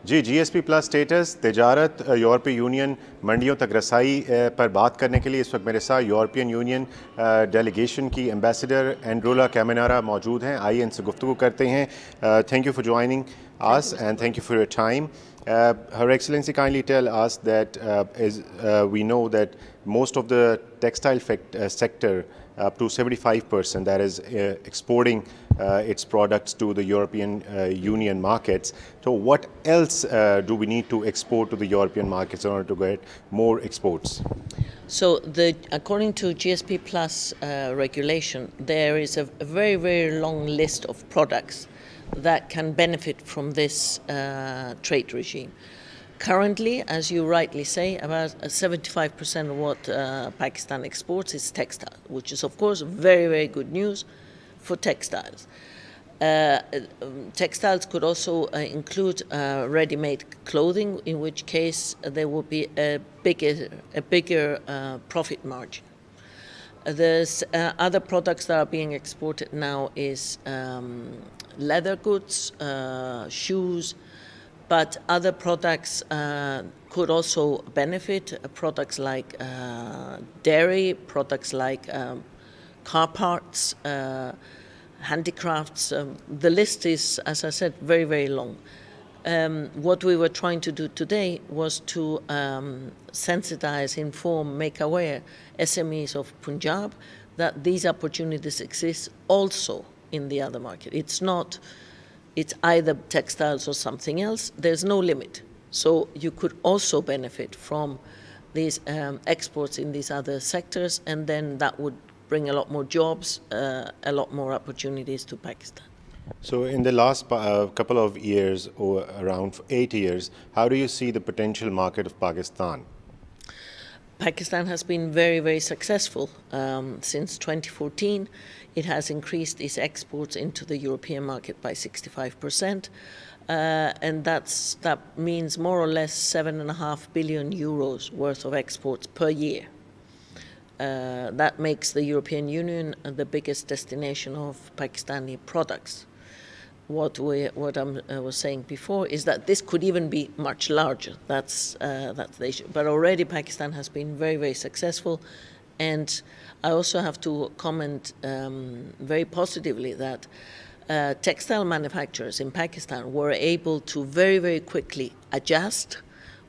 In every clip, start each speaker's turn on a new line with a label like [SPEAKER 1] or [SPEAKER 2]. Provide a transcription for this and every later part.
[SPEAKER 1] जी GSP plus status तजारत यूरोपीय union मंडियों तक रसाई पर बात करने के लिए इस वक्त मेरे साथ यूरोपियन यूनियन डेलीगेशन की एम्बेसडर एंड्रोला कैमिनारा मौजूद हैं। आइए इनसे गुफ्तगू करते हैं। Thank you for joining us and thank you for your time. Her Excellency kindly tell us that we know that most of the textile sector, up to 75%, that is exporting its products to the European Union markets. So what else do we need to export to the European markets in order to get more exports?
[SPEAKER 2] So according to GSP Plus regulation, there is a very, very long list of products that can benefit from this trade regime. Currently, as you rightly say, about 75% of what Pakistan exports is textile, which is of course very, very good news for textiles. Textiles could also include ready-made clothing, in which case there will be a bigger profit margin. There's other products that are being exported now is leather goods, shoes, but other products could also benefit, products like dairy, products like car parts, handicrafts. The list is, as I said, very, very long. What we were trying to do today was to sensitize, inform, make aware SMEs of Punjab that these opportunities exist also in the other market. It's either textiles or something else. There's no limit. So you could also benefit from these exports in these other sectors, and then that would bring a lot more jobs, a lot more opportunities to Pakistan.
[SPEAKER 1] So in the last couple of years, or around 8 years, how do you see the potential market of Pakistan?
[SPEAKER 2] Pakistan has been very, very successful. Since 2014, it has increased its exports into the European market by 65%, and that means more or less 7.5 billion euros worth of exports per year. That makes the European Union the biggest destination of Pakistani products. What I was saying before is that this could even be much larger. That's the issue. But already Pakistan has been very, very successful, and I also have to comment very positively that textile manufacturers in Pakistan were able to very, very quickly adjust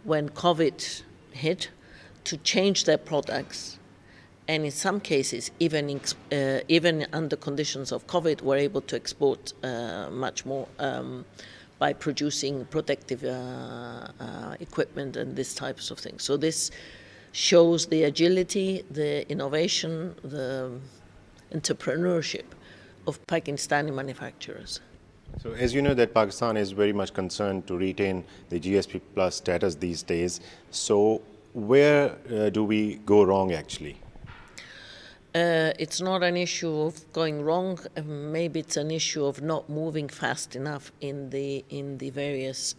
[SPEAKER 2] when COVID hit to change their products. And in some cases, even under conditions of COVID, were able to export much more by producing protective equipment and these types of things. So this shows the agility, the innovation, the entrepreneurship of Pakistani manufacturers.
[SPEAKER 1] So as you know that Pakistan is very much concerned to retain the GSP Plus status these days. So where do we go wrong actually?
[SPEAKER 2] It's not an issue of going wrong. Maybe it's an issue of not moving fast enough in the various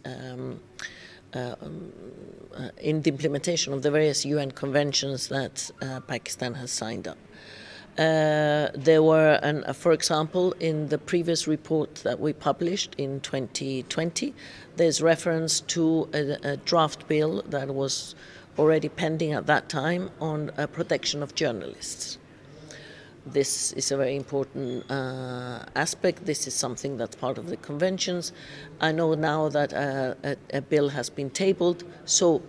[SPEAKER 2] in the implementation of the various UN conventions that Pakistan has signed up. There were, for example, in the previous report that we published in 2020, there's reference to a draft bill that was already pending at that time on protection of journalists. This is a very important aspect. This is something that's part of the conventions. I know now that a bill has been tabled, so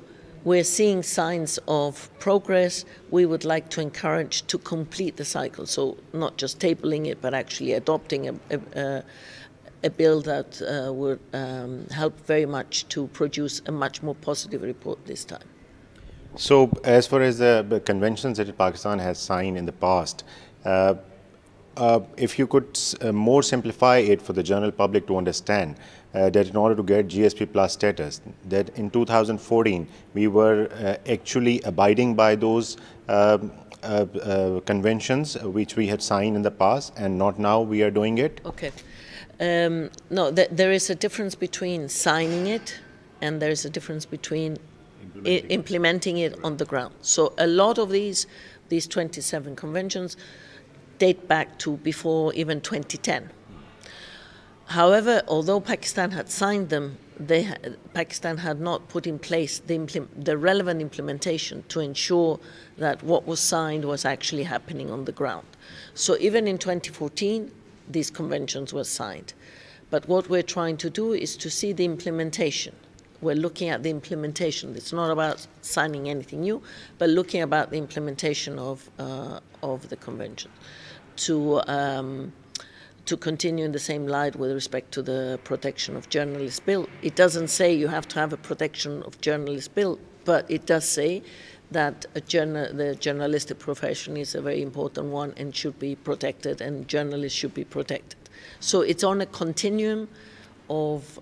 [SPEAKER 2] we're seeing signs of progress. We would like to encourage to complete the cycle, so not just tabling it, but actually adopting a bill that would help very much to produce a much more positive report this time.
[SPEAKER 1] So as far as the conventions that Pakistan has signed in the past, if you could more simplify it for the general public to understand that in order to get GSP Plus status, that in 2014 we were actually abiding by those conventions which we had signed in the past, and not now we are doing it?
[SPEAKER 2] Okay. No, there is a difference between signing it and there is a difference between implementing it on the ground. So a lot of these 27 conventions date back to before even 2010. However, although Pakistan had signed them, Pakistan had not put in place the relevant implementation to ensure that what was signed was actually happening on the ground. So even in 2014, these conventions were signed. But what we're trying to do is to see the implementation. We're looking at the implementation. It's not about signing anything new, but looking about the implementation of the convention to continue in the same light with respect to the protection of journalists bill. It doesn't say you have to have a protection of journalists bill, but it does say that the journalistic profession is a very important one and should be protected, and journalists should be protected. So it's on a continuum of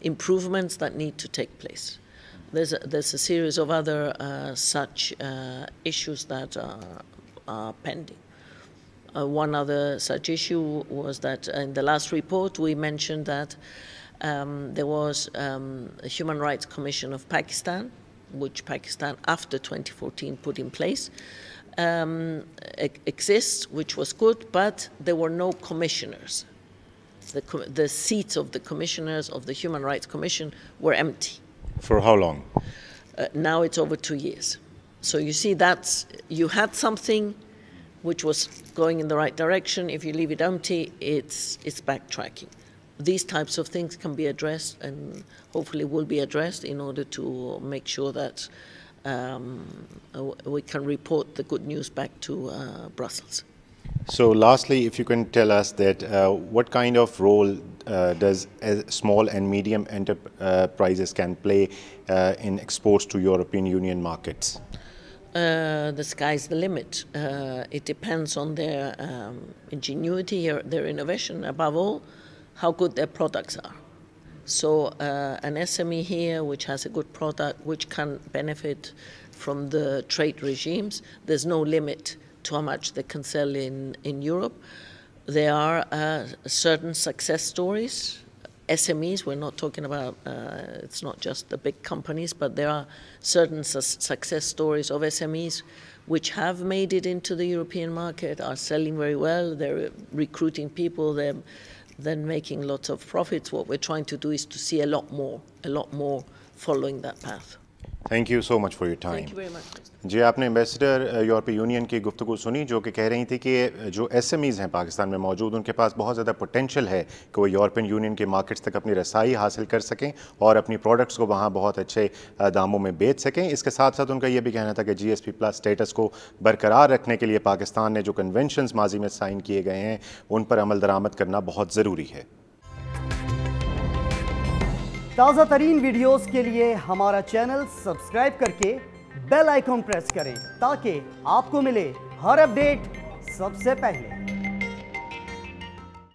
[SPEAKER 2] improvements that need to take place. There's a series of other such issues that are pending. One other such issue was that in the last report we mentioned that there was a Human Rights Commission of Pakistan, which Pakistan after 2014 put in place, exists, which was good, but there were no commissioners. The seats of the commissioners of the Human Rights Commission were empty.
[SPEAKER 1] For how long?
[SPEAKER 2] Now it's over 2 years. So you see, you had something which was going in the right direction. If you leave it empty, it's backtracking. These types of things can be addressed, and hopefully will be addressed, in order to make sure that we can report the good news back to Brussels.
[SPEAKER 1] So lastly, if you can tell us that what kind of role does small and medium enterprises can play in exports to European Union markets?
[SPEAKER 2] The sky's the limit. It depends on their ingenuity, their innovation, above all, how good their products are. So an SME here which has a good product, which can benefit from the trade regimes, there's no limit to how much they can sell in Europe. There are certain success stories. SMEs, we're not talking about, it's not just the big companies, but there are certain success stories of SMEs which have made it into the European market, are selling very well, they're recruiting people, they're then making lots of profits. What we're trying to do is to see a lot more following that path.
[SPEAKER 1] Thank you so much for your time.
[SPEAKER 2] Thank you very much.
[SPEAKER 1] जी, आपने ambassador यूरोपीय union की गुफ्तगू सुनी, जो कि कह रही थी कि जो SMEs हैं पाकिस्तान में मौजूद, उनके पास बहुत ज़्यादा पोटेंशियल है कि वो यूरोपियन यूनियन के मार्केट्स तक अपनी रसाई हासिल कर सकें और अपनी प्रोडक्ट्स को वहाँ बहुत अच्छे दामों में बेच सकें। इसके साथ साथ उनका ये भी कहना था कि GSP प्लस स्टेटस को बरकरार रखने के लिए पाकिस्तान ने जो कन्वेंशंस माजी में साइन किए गए हैं, उन पर अमल दरामद करना बहुत ज़रूरी है।
[SPEAKER 3] ताज़ा तरीन वीडियोस के लिए हमारा चैनल सब्सक्राइब करके बेल आइकॉन प्रेस करें ताकि आपको मिले हर अपडेट सबसे पहले।